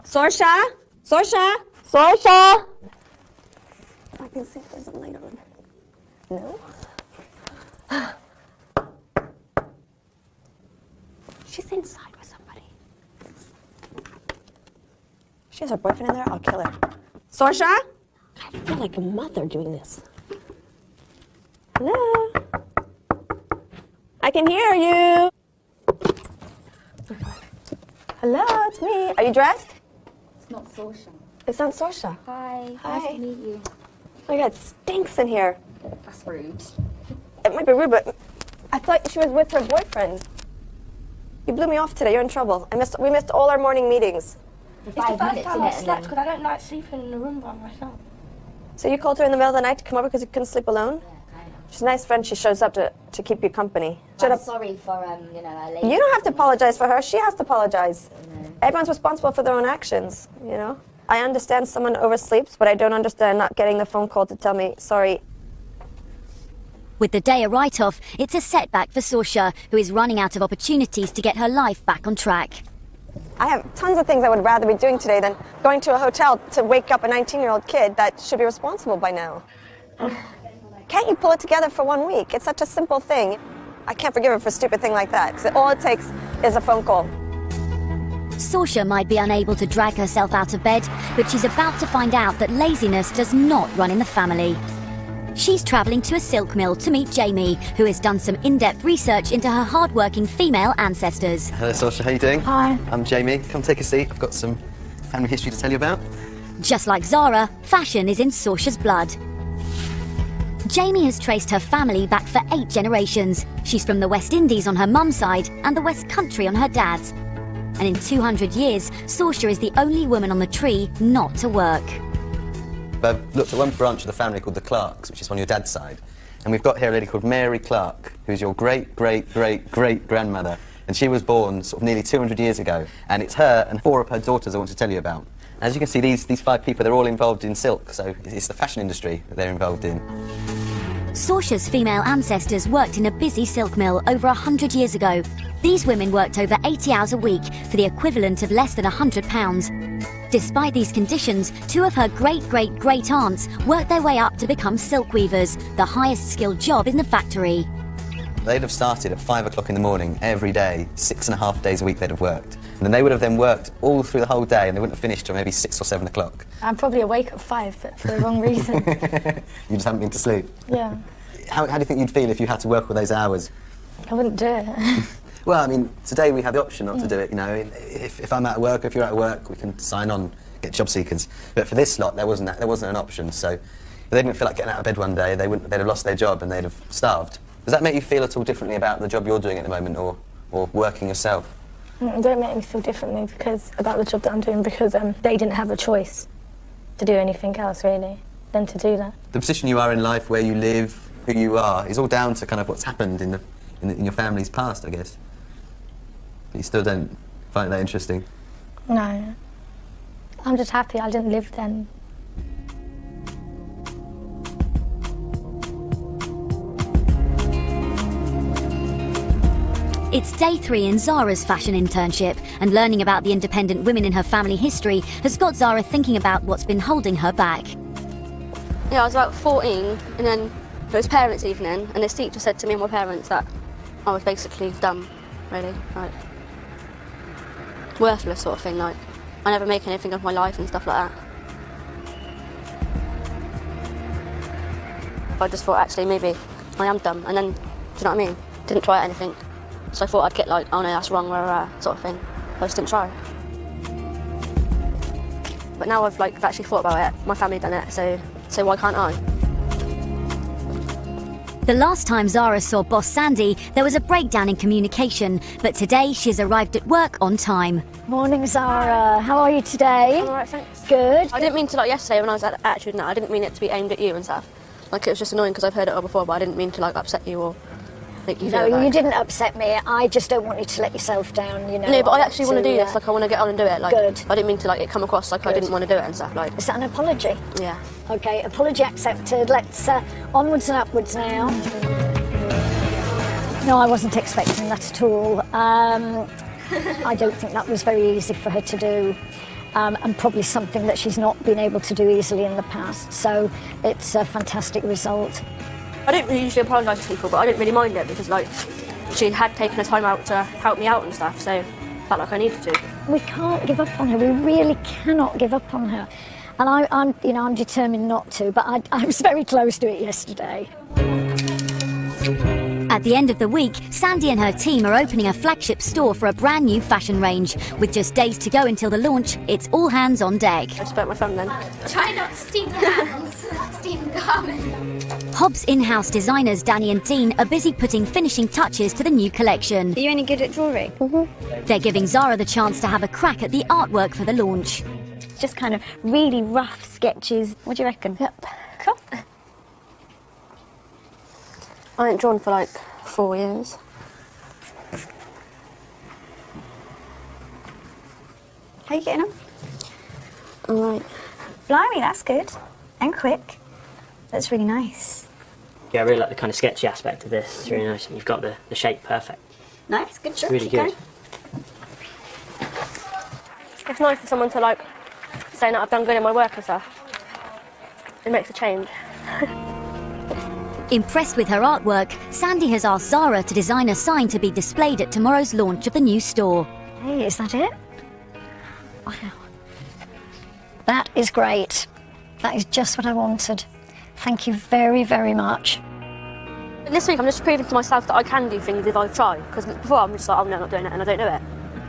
[SPEAKER 6] Sorche? Sorche? Sorche? I can see if there's a light on. No? She's inside with somebody. She has her boyfriend in there, I'll kill her. Sorche? I feel like a mother doing this. Hello? I can hear you. Hello, it's me. Are you dressed?
[SPEAKER 14] It's not Sorche.
[SPEAKER 6] It's not Sorche.
[SPEAKER 14] Hi.
[SPEAKER 6] Hi.
[SPEAKER 14] Nice to meet you.
[SPEAKER 6] my God, it stinks in here.
[SPEAKER 2] That's rude.
[SPEAKER 6] It might be rude, but I thought she was with her boyfriend. You blew me off today. You're in trouble. We missed all our morning meetings.
[SPEAKER 3] It's the first time I slept because I don't like sleeping in the room by myself.
[SPEAKER 6] So you called her in the middle of the night to come over because you couldn't sleep alone? She's a nice friend. She shows up to keep you company.
[SPEAKER 2] I'm sorry for, her lady.
[SPEAKER 6] You don't have to apologize for her. She has to apologize. Everyone's responsible for their own actions, you know? I understand someone oversleeps, but I don't understand not getting the phone call to tell me, sorry.
[SPEAKER 1] With the day a write-off, it's a setback for Sorche, who is running out of opportunities to get her life back on track.
[SPEAKER 6] I have tons of things I would rather be doing today than going to a hotel to wake up a 19-year-old kid that should be responsible by now. Can't you pull it together for 1 week? It's such a simple thing. I can't forgive her for a stupid thing like that. 'Cause all it takes is a phone call.
[SPEAKER 1] Sorche might be unable to drag herself out of bed, but she's about to find out that laziness does not run in the family. She's travelling to a silk mill to meet Jamie, who has done some in-depth research into her hard-working female ancestors.
[SPEAKER 13] Hello, Sorche. How you doing?
[SPEAKER 3] Hi.
[SPEAKER 13] I'm Jamie. Come take a seat. I've got some family history to tell you about.
[SPEAKER 1] Just like Zara, fashion is in Sorche's blood. Jamie has traced her family back for 8 generations. She's from the West Indies on her mum's side and the West Country on her dad's. And in 200 years, Sorche is the only woman on the tree not to work.
[SPEAKER 13] I've looked at one branch of the family called the Clarks, which is on your dad's side. And we've got here a lady called Mary Clark, who's your great-great-great-great-grandmother. And she was born sort of nearly 200 years ago. And it's her and 4 of her daughters I want to tell you about. As you can see, these 5 people, they're all involved in silk, so it's the fashion industry that they're involved in.
[SPEAKER 1] Sorche's female ancestors worked in a busy silk mill over 100 years ago. These women worked over 80 hours a week for the equivalent of less than £100. Despite these conditions, 2 of her great-great-great-aunts worked their way up to become silk weavers, the highest skilled job in the factory.
[SPEAKER 13] They'd have started at 5 o'clock in the morning every day, 6.5 days a week they'd have worked. And then they would have then worked all through the whole day and they wouldn't have finished till maybe 6 or 7 o'clock.
[SPEAKER 3] I'm probably awake at 5, but for the wrong reason.
[SPEAKER 13] You just haven't been to sleep?
[SPEAKER 3] Yeah.
[SPEAKER 13] How do you think you'd feel if you had to work all those hours?
[SPEAKER 3] I wouldn't do it.
[SPEAKER 13] Well, I mean, today we have the option not to do it, you know. If I'm out of work, if you're out of work, we can sign on, get job seekers. But for this lot, there wasn't an option, so if they didn't feel like getting out of bed one day, they'd have lost their job and they'd have starved. Does that make you feel at all differently about the job you're doing at the moment, or working yourself?
[SPEAKER 3] It don't make me feel differently about the job that I'm doing because they didn't have a choice to do anything else, really, than to do that.
[SPEAKER 13] The position you are in life, where you live, who you are, is all down to kind of what's happened in your family's past, I guess. But you still don't find that interesting?
[SPEAKER 3] No. I'm just happy I didn't live then.
[SPEAKER 1] It's day 3 in Zara's fashion internship, and learning about the independent women in her family history has got Zara thinking about what's been holding her back.
[SPEAKER 14] Yeah, I was about 14, and then it was parents' evening, and this teacher said to me and my parents that I was basically dumb, really, like worthless sort of thing, like I never make anything of my life and stuff like that. I just thought actually maybe I am dumb, and then, do you know what I mean? Didn't try anything. So I thought I'd get like, oh no, that's wrong, sort of thing. I just didn't try. But now I've actually thought about it. My family done it, so why can't I?
[SPEAKER 1] The last time Zara saw boss Sandy, there was a breakdown in communication, but today she's arrived at work on time.
[SPEAKER 5] Morning, Zara. How are you today?
[SPEAKER 14] I'm alright, thanks.
[SPEAKER 5] Good.
[SPEAKER 14] I didn't mean to, yesterday when I was at Attitude Now, I didn't mean it to be aimed at you and stuff. It was just annoying because I've heard it all before, but I didn't mean to upset you or make you feel
[SPEAKER 5] No, you didn't upset me. I just don't want you to let yourself down, you know.
[SPEAKER 14] No, but I actually want to do this. I want to get on and do it.
[SPEAKER 5] Good.
[SPEAKER 14] I didn't mean to it come across like I didn't want to do it and stuff.
[SPEAKER 5] Is that an apology?
[SPEAKER 14] Yeah.
[SPEAKER 5] Okay, apology accepted. Let's onwards and upwards now. No, I wasn't expecting that at all. I don't think that was very easy for her to do. And probably something that she's not been able to do easily in the past. So it's a fantastic result.
[SPEAKER 14] I don't really usually apologise to people, but I didn't really mind it because she had taken the time out to help me out and stuff, so I felt like I needed to.
[SPEAKER 5] We can't give up on her. We really cannot give up on her. And I'm determined not to, but I was very close to it yesterday.
[SPEAKER 1] At the end of the week, Sandy and her team are opening a flagship store for a brand new fashion range. With just days to go until the launch, it's all hands on deck.
[SPEAKER 11] I just burnt my thumb then.
[SPEAKER 15] Try not to steam your hands. Steam the garment.
[SPEAKER 1] Hobbs' in-house designers Danny and Dean are busy putting finishing touches to the new collection.
[SPEAKER 15] Are you any good at drawing?
[SPEAKER 1] They're giving Zara the chance to have a crack at the artwork for the launch.
[SPEAKER 15] Just kind of really rough sketches. What do you reckon?
[SPEAKER 11] Yep.
[SPEAKER 15] Cool.
[SPEAKER 11] I ain't drawn for like 4 years.
[SPEAKER 15] How you getting on?
[SPEAKER 11] All right.
[SPEAKER 15] Blimey, that's good. And quick. That's really nice.
[SPEAKER 16] Yeah, I really like the kind of sketchy aspect of this. It's really nice. And you've got the shape perfect.
[SPEAKER 15] Nice, good job.
[SPEAKER 16] Really good.
[SPEAKER 11] It's nice for someone to like say that I've done good in my work and stuff. It makes a change.
[SPEAKER 1] Impressed with her artwork, Sandy has asked Zara to design a sign to be displayed at tomorrow's launch of the new store.
[SPEAKER 5] Hey, is that it? Wow. That is great. That is just what I wanted. Thank you very, very much.
[SPEAKER 11] This week I'm just proving to myself that I can do things if I try. Because before I'm just like, oh no, I'm not doing it, and I don't do it.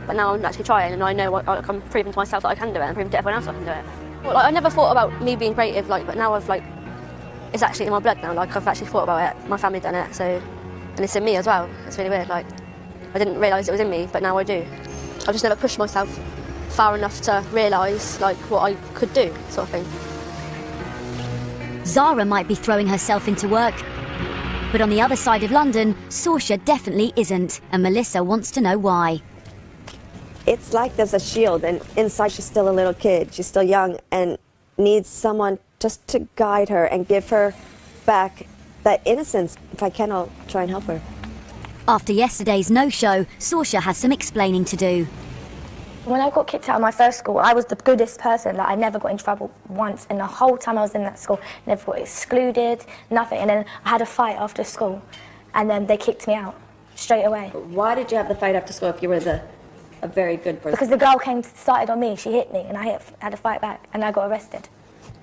[SPEAKER 11] But now I'm actually trying, and I know I'm proving to myself that I can do it, and proving to everyone else I can do it. Well, like, I never thought about me being creative, like, but now I've like, it's actually in my blood now. Like I've actually thought about it. My family done it, so, and it's in me as well. It's really weird. Like I didn't realise it was in me, but now I do. I've just never pushed myself far enough to realise like what I could do, sort of thing.
[SPEAKER 1] Zara might be throwing herself into work, but on the other side of London, Sorche definitely isn't, and Melissa wants to know why.
[SPEAKER 6] It's like there's a shield, and inside she's still a little kid. She's still young and needs someone just to guide her and give her back that innocence. If I can, I'll try and help her.
[SPEAKER 1] After yesterday's no-show, Sorche has some explaining to do.
[SPEAKER 3] When I got kicked out of my first school, I was the goodest person. Like, I never got in trouble once, and the whole time I was in that school, never got excluded, nothing. And then I had a fight after school, and then they kicked me out straight away.
[SPEAKER 6] But why did you have the fight after school if you were a very good person?
[SPEAKER 3] Because the girl started on me. She hit me, and I had to fight back, and I got arrested.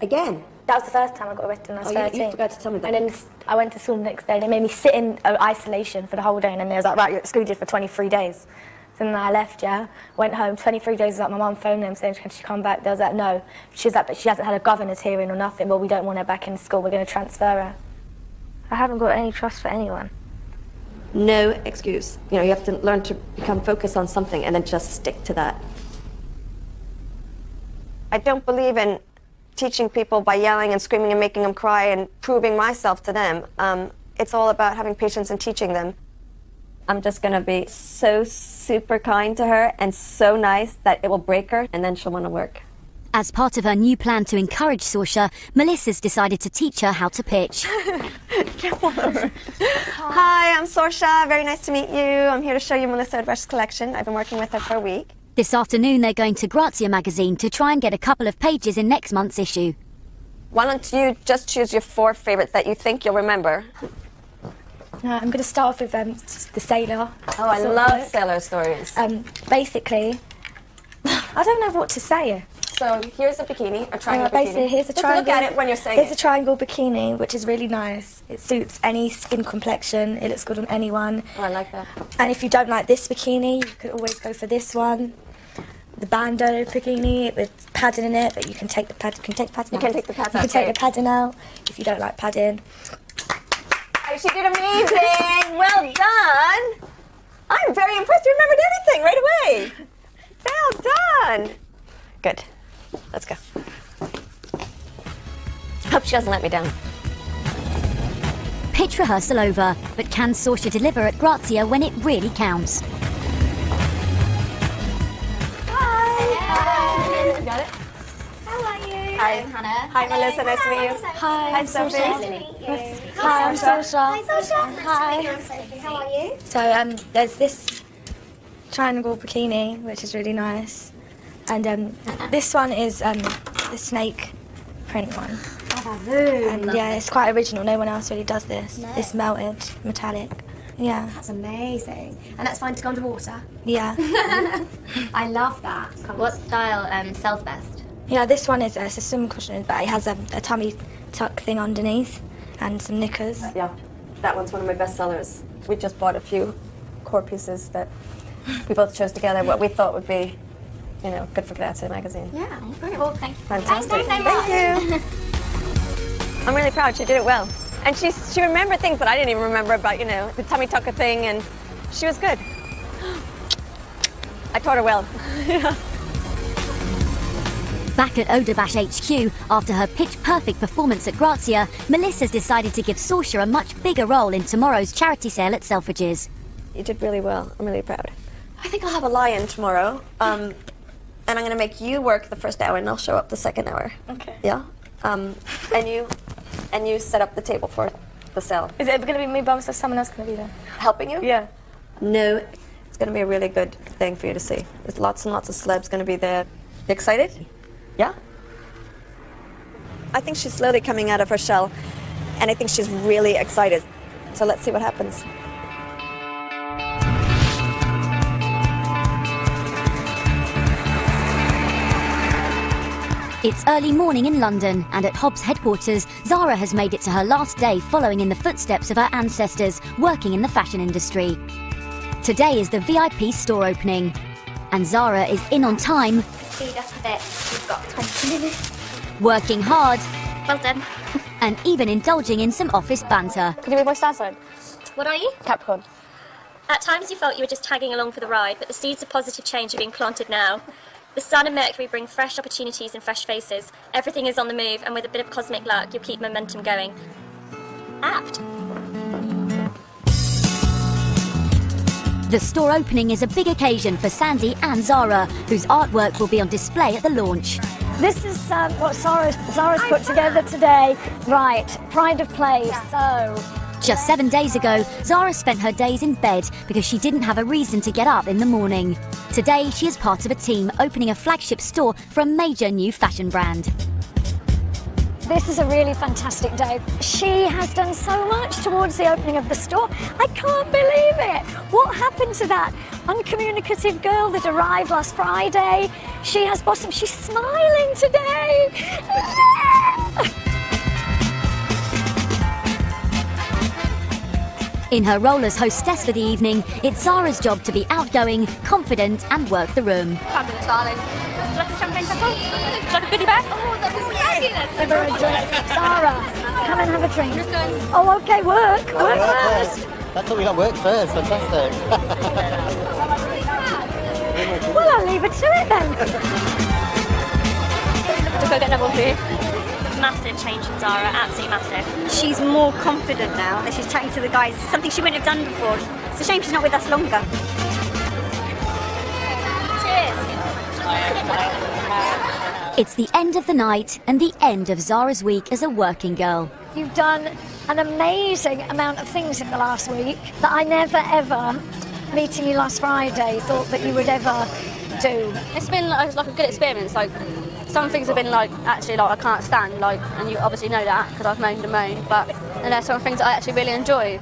[SPEAKER 6] Again?
[SPEAKER 3] That was the first time I got arrested when I was 13.
[SPEAKER 6] You forgot to tell me that.
[SPEAKER 3] And then I went to school the next day. They made me sit in isolation for the whole day, and then they was like, right, you're excluded for 23 days. So then I left, went home, 23 days, like my mum phoned them saying, can she come back? They was like, no. She was like, but she hasn't had a governor's hearing or nothing. Well, we don't want her back in school. We're going to transfer her. I haven't got any trust for anyone.
[SPEAKER 6] No excuse. You know, you have to learn to become focused on something and then just stick to that. I don't believe in teaching people by yelling and screaming and making them cry and proving myself to them. It's all about having patience and teaching them. I'm just going to be so super kind to her and so nice that it will break her, and then she'll want to work.
[SPEAKER 1] As part of her new plan to encourage Sorche, Melissa's decided to teach her how to pitch.
[SPEAKER 6] Hi, I'm Sorche. Very nice to meet you. I'm here to show you Melissa Edrush's collection. I've been working with her for a week.
[SPEAKER 1] This afternoon, they're going to Grazia magazine to try and get a couple of pages in next month's issue.
[SPEAKER 6] Why don't you just choose your 4 favorites that you think you'll remember?
[SPEAKER 3] I'm going to start off with the sailor.
[SPEAKER 6] Oh, I love sailor stories.
[SPEAKER 3] Basically, I don't know what to say.
[SPEAKER 6] So here's a bikini, a triangle
[SPEAKER 3] basically,
[SPEAKER 6] bikini.
[SPEAKER 3] Here's a triangle.
[SPEAKER 6] Look at it when you're saying
[SPEAKER 3] Here's a triangle bikini, which is really nice. It suits any skin complexion. It looks good on anyone.
[SPEAKER 6] Oh, I like that.
[SPEAKER 3] And if you don't like this bikini, you could always go for this one. The bandeau bikini with padding in it, but you can take the padding. You can take the padding out.
[SPEAKER 6] You can take the padding out.
[SPEAKER 3] You can take the padding out if you don't like padding.
[SPEAKER 6] She did amazing! Well done! I'm very impressed. You remembered everything right away. Well done! Good. Let's go. Hope she doesn't let me down.
[SPEAKER 1] Pitch rehearsal over, but can Sorche deliver at Grazia when it really counts?
[SPEAKER 7] Hi!
[SPEAKER 6] Got it?
[SPEAKER 7] How are you?
[SPEAKER 6] Hi.
[SPEAKER 7] I'm Hannah.
[SPEAKER 6] Hi, Melissa. Nice to meet you.
[SPEAKER 3] Hi,
[SPEAKER 6] I'm Sophie.
[SPEAKER 7] Nice to meet you.
[SPEAKER 3] Hi, I'm Sorche.
[SPEAKER 7] Hi, Sorche. Nice to meet you. I'm Sophie. How are you?
[SPEAKER 3] So there's this triangle bikini, which is really nice. And this one is the snake print one. And yeah, it's quite original. No one else really does this. No. It's melted, metallic. Yeah.
[SPEAKER 15] That's amazing. And that's fine to go underwater?
[SPEAKER 3] Yeah.
[SPEAKER 15] I love that.
[SPEAKER 7] What style sells best?
[SPEAKER 3] Yeah, this one is it's a swim cushion, but it has a tummy tuck thing underneath and some knickers.
[SPEAKER 6] Yeah. That one's one of my best sellers. We just bought a few core pieces that we both chose together, what we thought would be, you know, good for Grazia magazine.
[SPEAKER 7] Yeah, great. Well, thank you.
[SPEAKER 6] Fantastic.
[SPEAKER 7] Thank you.
[SPEAKER 6] I'm really proud. She did it well. And she remembered things that I didn't even remember about, you know, the tummy tucker thing, and she was good. I taught her well.
[SPEAKER 1] Back at Oderbash HQ, after her pitch-perfect performance at Grazia, Melissa's decided to give Sorche a much bigger role in tomorrow's charity sale at Selfridges.
[SPEAKER 6] You did really well. I'm really proud. I think I'll have a lie-in tomorrow, and I'm going to make you work the first hour, and I'll show up the second hour.
[SPEAKER 3] Okay.
[SPEAKER 6] Yeah? And you set up the table for the sale.
[SPEAKER 3] Is it going to be me by myself? Someone else going to be there?
[SPEAKER 6] Helping you?
[SPEAKER 3] Yeah.
[SPEAKER 6] No. It's going to be a really good thing for you to see. There's lots and lots of celebs going to be there. You excited? Yeah? I think she's slowly coming out of her shell, and I think she's really excited. So let's see what happens.
[SPEAKER 1] It's early morning in London, and at Hobbs headquarters, Zara has made it to her last day following in the footsteps of her ancestors working in the fashion industry. Today is the VIP store opening, and Zara is in on time,
[SPEAKER 7] Speed up a bit. We've got 20 minutes.
[SPEAKER 1] working hard,
[SPEAKER 7] Well done.
[SPEAKER 1] and even indulging in some office banter.
[SPEAKER 3] Could you be my star sign?
[SPEAKER 17] What are you?
[SPEAKER 3] Capricorn.
[SPEAKER 17] At times you felt you were just tagging along for the ride, but the seeds of positive change are being planted now. The Sun and Mercury bring fresh opportunities and fresh faces. Everything is on the move, and with a bit of cosmic luck, you'll keep momentum going. Apt.
[SPEAKER 1] The store opening is a big occasion for Sandy and Zara, whose artwork will be on display at the launch.
[SPEAKER 5] This is what Zara's put together today. Right, pride of place. So,
[SPEAKER 1] Just 7 days ago, Zara spent her days in bed because she didn't have a reason to get up in the morning. Today, she is part of a team opening a flagship store for a major new fashion brand.
[SPEAKER 5] this is a really fantastic day. She has done so much towards the opening of the store. I can't believe it. What happened to that uncommunicative girl that arrived last Friday? She has blossomed. She's smiling today.
[SPEAKER 1] In her role as hostess for the evening, it's Zara's job to be outgoing, confident, and work the room.
[SPEAKER 17] Fabulous, darling. Would you like a champagne bottle? Would you like a goodie bag? Oh, that's fabulous.
[SPEAKER 5] Zara, come and have a drink. Oh, okay, work first.
[SPEAKER 9] That's what we got, work first, fantastic.
[SPEAKER 5] Well, I'll leave it to it then.
[SPEAKER 17] To go get another one for you. Massive change in Zara, absolutely massive.
[SPEAKER 15] She's more confident now that she's chatting to the guys, something she wouldn't have done before. It's a shame she's not with us longer.
[SPEAKER 1] It's the end of the night and the end of Zara's week as a working girl.
[SPEAKER 5] You've done an amazing amount of things in the last week that I never ever, meeting you last Friday, thought that you would ever do.
[SPEAKER 14] It's been like a good experience. Like some things have been like actually like I can't stand, like, and you obviously know that because I've moaned and moaned. But and there's some things that I actually really enjoy.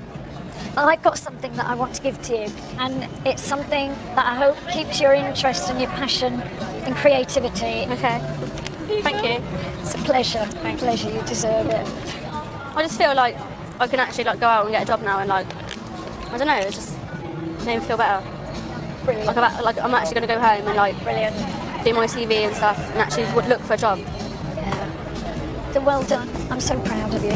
[SPEAKER 5] I've got something that I want to give to you, and it's something that I hope keeps your interest and your passion and creativity.
[SPEAKER 14] Okay. Thank you.
[SPEAKER 5] It's a pleasure. Pleasure. You deserve it.
[SPEAKER 14] I just feel like I can actually like go out and get a job now, and like I don't know, it just made me feel better.
[SPEAKER 5] Brilliant.
[SPEAKER 14] Like I'm actually going to go home and like
[SPEAKER 5] brilliant
[SPEAKER 14] do my CV and stuff, and actually look for a job.
[SPEAKER 5] Yeah. So well done. I'm so proud of you.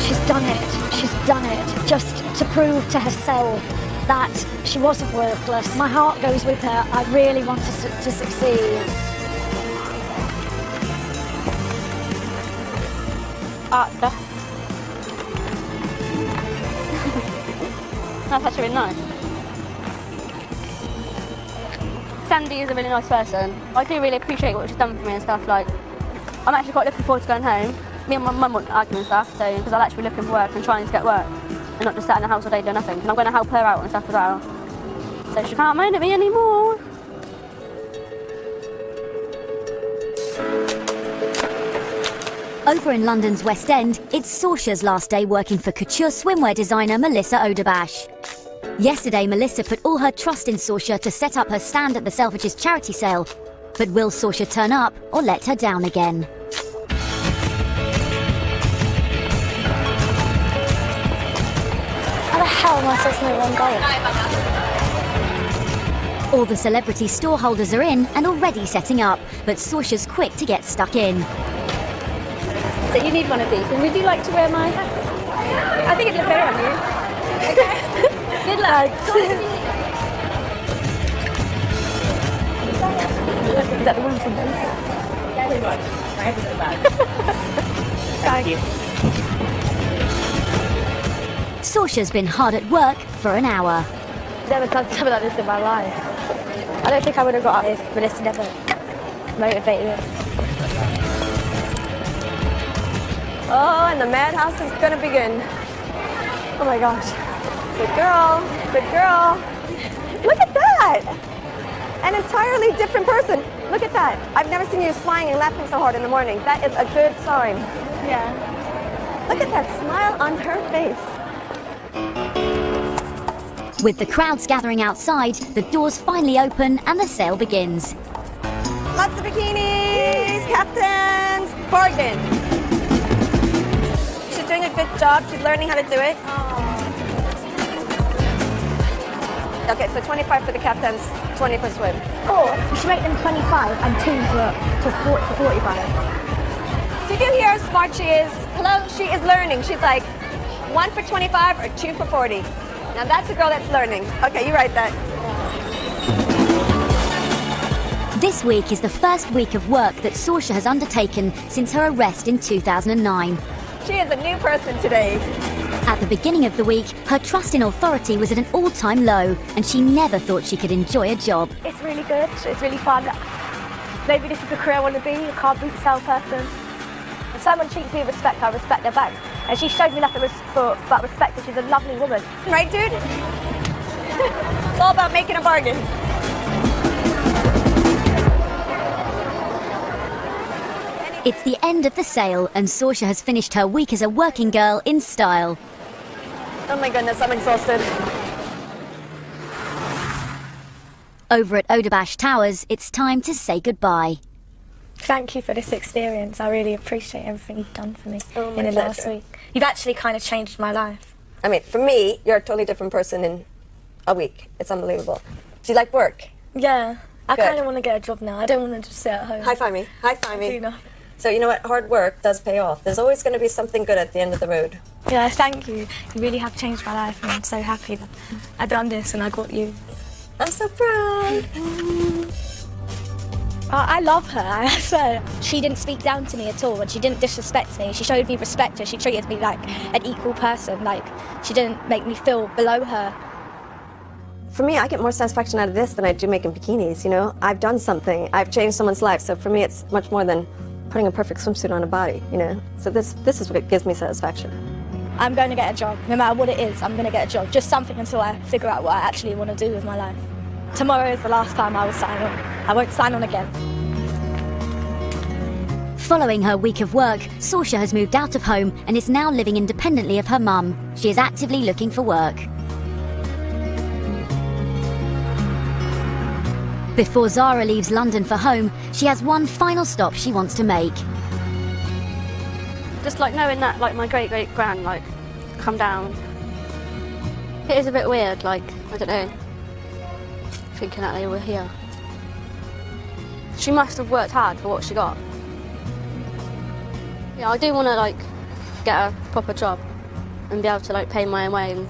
[SPEAKER 5] She's done it. She's done it just to prove to herself that she wasn't worthless. My heart goes with her. I really want her to succeed.
[SPEAKER 14] Art stuff. That's actually really nice. Sandy is a really nice person. I do really appreciate what she's done for me and stuff. Like, I'm actually quite looking forward to going home. Me and my mum won't argue and stuff, so because I'll actually be looking for work and trying to get work, and not just sat in the house all day doing nothing. And I'm going to help her out and stuff as well, so she can't moan at me anymore.
[SPEAKER 1] Over in London's West End, it's Sorche's last day working for couture swimwear designer Melissa Oderbash. Yesterday, Melissa put all her trust in Sorche to set up her stand at the Selfridges charity sale. But will Sorche turn up or let her down again?
[SPEAKER 3] Why says no one going?
[SPEAKER 1] All the celebrity store holders are in and already setting up, but Sorche's quick to get stuck in.
[SPEAKER 14] So you need one of these, and would you like to wear my hat? I think it'd look better on you. Okay. Good luck.
[SPEAKER 3] Is that the one from them?
[SPEAKER 14] Thank you.
[SPEAKER 1] Sorche's been hard at work for an hour.
[SPEAKER 3] Never done something like this in my life. I don't think I would have got out if Melissa never motivated me.
[SPEAKER 6] Oh, and the madhouse is gonna begin. Oh my gosh. Good girl, good girl. Look at that! An entirely different person. Look at that. I've never seen you smiling and laughing so hard in the morning. That is a good sign.
[SPEAKER 3] Yeah.
[SPEAKER 6] Look at that smile on her face.
[SPEAKER 1] With the crowds gathering outside, the doors finally open and the sale begins.
[SPEAKER 6] Lots of bikinis, caftans, bargain. She's doing a good job. She's learning how to do it. Okay, so 25 for the caftans, 20 for swim.
[SPEAKER 3] Or you should make them 25 and 2 for 45.
[SPEAKER 6] Did you hear how smart she is? Hello? She is learning. She's like 1 for 25 or 2 for 40. Now that's a girl that's learning. Okay, you write that.
[SPEAKER 1] This week is the first week of work that Sorche has undertaken since her arrest in 2009.
[SPEAKER 6] She is a new person today.
[SPEAKER 1] At the beginning of the week, her trust in authority was at an all-time low, and she never thought she could enjoy a job.
[SPEAKER 3] It's really good. It's really fun. Maybe this is the career I want to be, a car boot salesperson. If someone treats me with respect, I respect their back. And she showed me nothing but respect, and she's a lovely woman.
[SPEAKER 6] Right, dude? It's all about making a bargain.
[SPEAKER 1] It's the end of the sale, and Sorche has finished her week as a working girl in style.
[SPEAKER 6] Oh my goodness, I'm exhausted.
[SPEAKER 1] Over at Odebash Towers, it's time to say goodbye.
[SPEAKER 3] Thank you for this experience. I really appreciate everything you've done for me in the last
[SPEAKER 6] pleasure.
[SPEAKER 3] week. You've actually kind of changed my life.
[SPEAKER 6] I mean, for me, you're a totally different person in a week. It's unbelievable. Do you like work?
[SPEAKER 3] Yeah. I
[SPEAKER 6] Good.
[SPEAKER 3] kind of want to get a job now. I don't want to just sit at home.
[SPEAKER 6] High five me. High five me.
[SPEAKER 3] Do nothing.
[SPEAKER 6] So you know what? Hard work does pay off. There's always going to be something good at the end of the road.
[SPEAKER 3] Yeah, thank you. You really have changed my life, and I'm so happy that I've done this and I got you.
[SPEAKER 6] I'm so proud.
[SPEAKER 3] I love her, I swear. She didn't speak down to me at all, and she didn't disrespect me. She showed me respect, and she treated me like an equal person. Like, she didn't make me feel below her.
[SPEAKER 6] For me, I get more satisfaction out of this than I do making bikinis, you know? I've done something. I've changed someone's life, so for me it's much more than putting a perfect swimsuit on a body, you know? So this is what gives me satisfaction.
[SPEAKER 3] I'm going to get a job. No matter what it is, I'm going to get a job. Just something until I figure out what I actually want to do with my life. Tomorrow is the last time I will sign on. I won't sign on again.
[SPEAKER 1] Following her week of work, Sorche has moved out of home and is now living independently of her mum. She is actively looking for work. Before Zara leaves London for home, she has one final stop she wants to make.
[SPEAKER 14] Just like knowing that, like my great-great-grand, like, come down. It is a bit weird, like, I don't know, thinking that they were here. She must have worked hard for what she got. Yeah, I do want to, like, get a proper job and be able to, like, pay my own way and